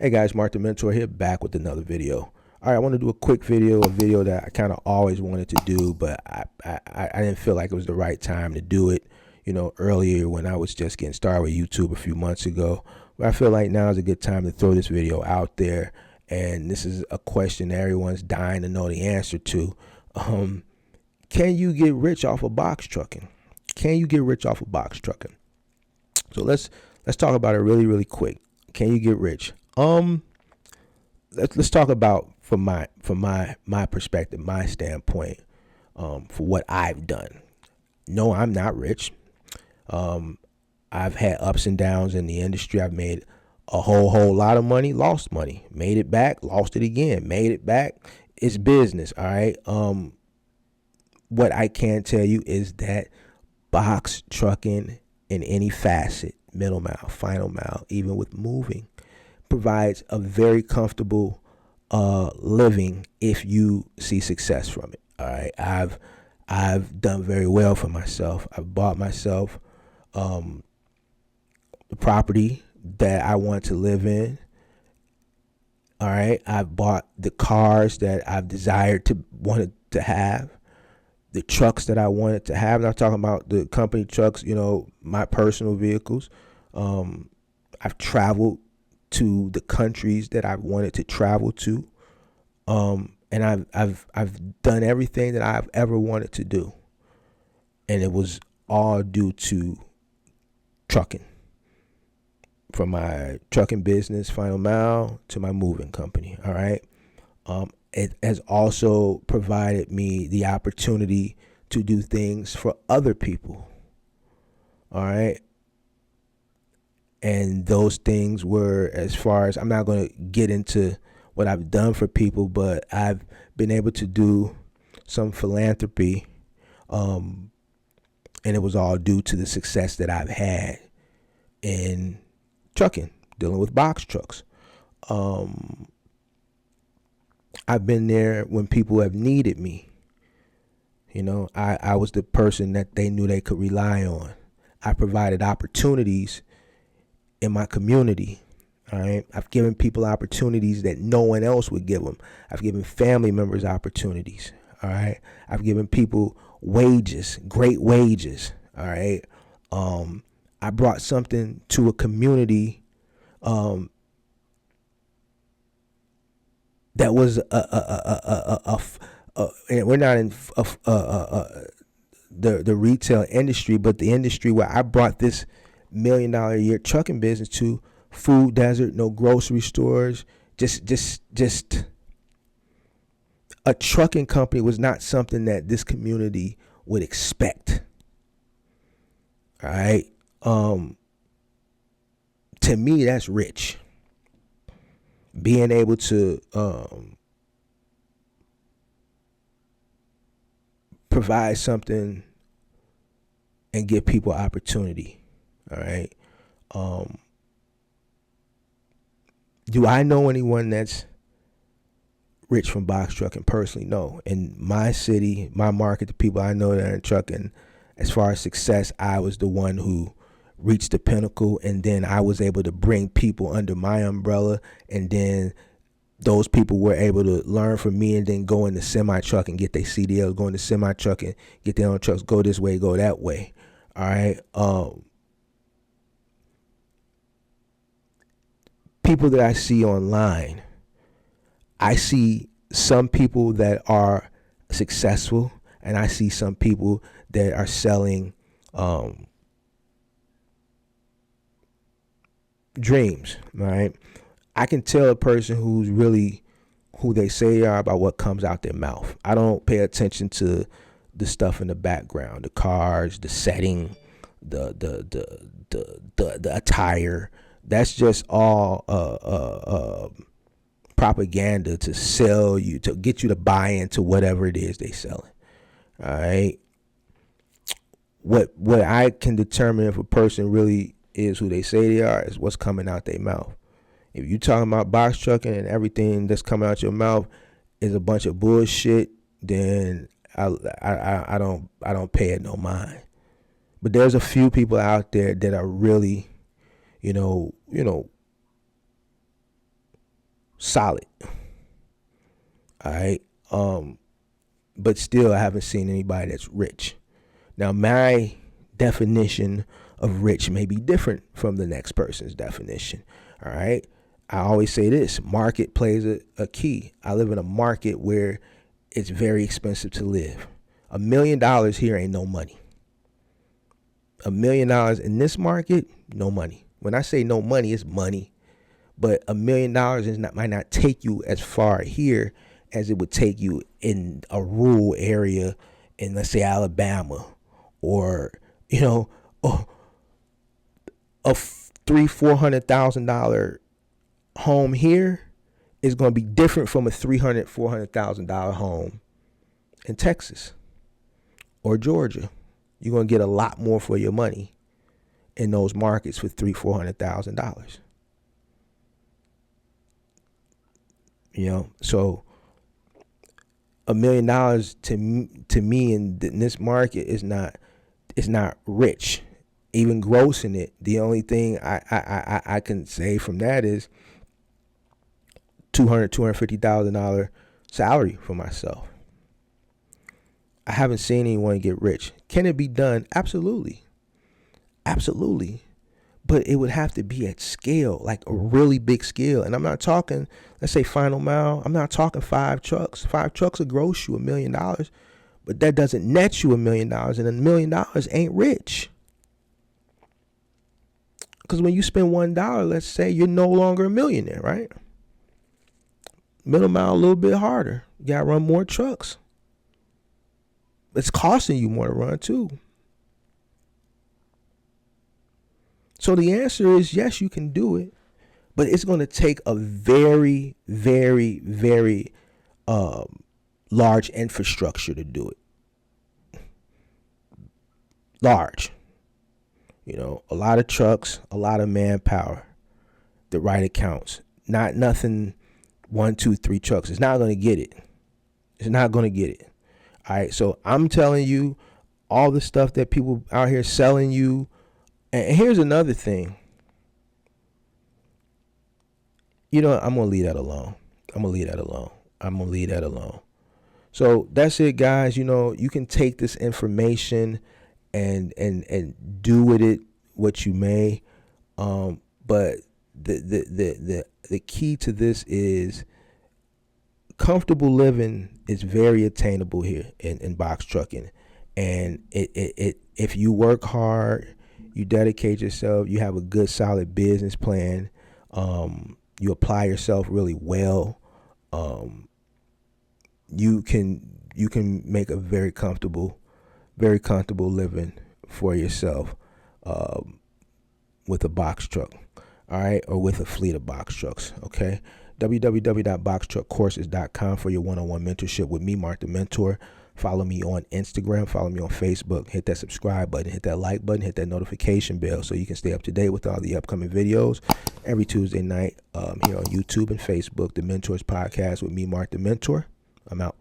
Hey guys, Mark the Mentor here, back with another video. All right, I want to do a quick video, a video that I kind of always wanted to do, but I didn't feel like it was the right time to do it, earlier when I was just getting started with YouTube a few months ago. But I feel like now is a good time to throw this video out there, and this is a question that everyone's dying to know the answer to. Can you get rich off of box trucking? Can you get rich off of box trucking? So let's talk about it really quick. Can you get rich? Let's talk about from my perspective, my standpoint, for what I've done. No, I'm not rich. I've had ups and downs in the industry. I've made a whole lot of money, lost money, made it back, lost it again, made it back. It's business, all right. What I can tell you is that box trucking in any facet, middle mile, final mile, even with moving, provides a very comfortable living if you see success from it. All right, I've done very well for myself. I've bought myself the property that I want to live in. All right, I've bought the cars that I've wanted to have, the trucks that I wanted to have. I'm not talking about the company trucks, my personal vehicles. I've traveled to the countries that I've wanted to travel to. And I've done everything that I've ever wanted to do. And it was all due to trucking. From my trucking business, Final Mile, to my moving company. All right. It has also provided me the opportunity to do things for other people. All right. And those things were, as far as, I'm not going to get into what I've done for people, but I've been able to do some philanthropy. And it was all due to the success that I've had in trucking, dealing with box trucks. I've been there when people have needed me. I was the person that they knew they could rely on. I provided opportunities in my community. All right. I've given people opportunities that no one else would give them. I've given family members opportunities. All right. I've given people wages, great wages. All right. I brought something to a community that was and we're not in the retail industry, but the industry where I brought this $1 million a year trucking business to. Food desert, no grocery stores, just a trucking company was not something that this community would expect. All right. To me, that's rich. Being able to provide something and give people opportunity. All right. Do I know anyone that's rich from box trucking personally? No. In my city, my market, the people I know that are in trucking, as far as success, I was the one who reached the pinnacle, and then I was able to bring people under my umbrella, and then those people were able to learn from me and then go into semi-truck and get their CDLs, go into semi-truck and get their own trucks, go this way, go that way. All right. People that I see online, I see some people that are successful, and I see some people that are selling dreams, right? I can tell a person who's really who they say they are about what comes out their mouth. I don't pay attention to the stuff in the background, the cars, the setting, the attire. That's just all propaganda to sell you, to get you to buy into whatever it is they selling. All right. What I can determine if a person really is who they say they are is what's coming out their mouth. If you talking about box trucking and everything that's coming out your mouth is a bunch of bullshit, then I don't pay it no mind. But there's a few people out there that are really, solid. All right. But still, I haven't seen anybody that's rich. Now, my definition of rich may be different from the next person's definition. All right. I always say this: market plays a key. I live in a market where it's very expensive to live. $1 million here ain't no money. $1 million in this market, no money. When I say no money, it's money. But $1 million might not take you as far here as it would take you in a rural area in, let's say, Alabama, or a $300,000-$400,000 home here is going to be different from a $300,000-$400,000 home in Texas or Georgia. You're going to get a lot more for your money in those markets for $300,000-$400,000. So $1 million to me in this market is not rich. Even grossing it, the only thing I can say from that is $250,000 salary for myself. I haven't seen anyone get rich. Can it be done? Absolutely. But it would have to be at scale, like a really big scale. And I'm not talking, let's say, Final Mile. I'm not talking 5 trucks. 5 trucks will gross you $1 million, but that doesn't net you $1 million, and $1 million ain't rich. Because when you spend $1, let's say, you're no longer a millionaire, right? Middle mile a little bit harder. You gotta run more trucks. It's costing you more to run too. So the answer is yes, you can do it, but it's going to take a very, very, very large infrastructure to do it. Large. A lot of trucks, a lot of manpower, the right accounts. Nothing 1, 2, 3 trucks. It's not going to get it. All right. So I'm telling you all the stuff that people out here selling you. And here's another thing. I'm going to leave that alone. So that's it, guys. You can take this information and do with it what you may. But the key to this is comfortable living is very attainable here in box trucking. And it if you work hard, you dedicate yourself, you have a good solid business plan, you apply yourself really well, you can make a very comfortable living for yourself with a box truck, all right, or with a fleet of box trucks, okay? www.boxtruckcourses.com for your one-on-one mentorship with me, Mark the Mentor. Follow me on Instagram, follow me on Facebook, hit that subscribe button, hit that like button, hit that notification bell so you can stay up to date with all the upcoming videos every Tuesday night here on YouTube and Facebook, The Mentors Podcast with me, Mark the Mentor. I'm out.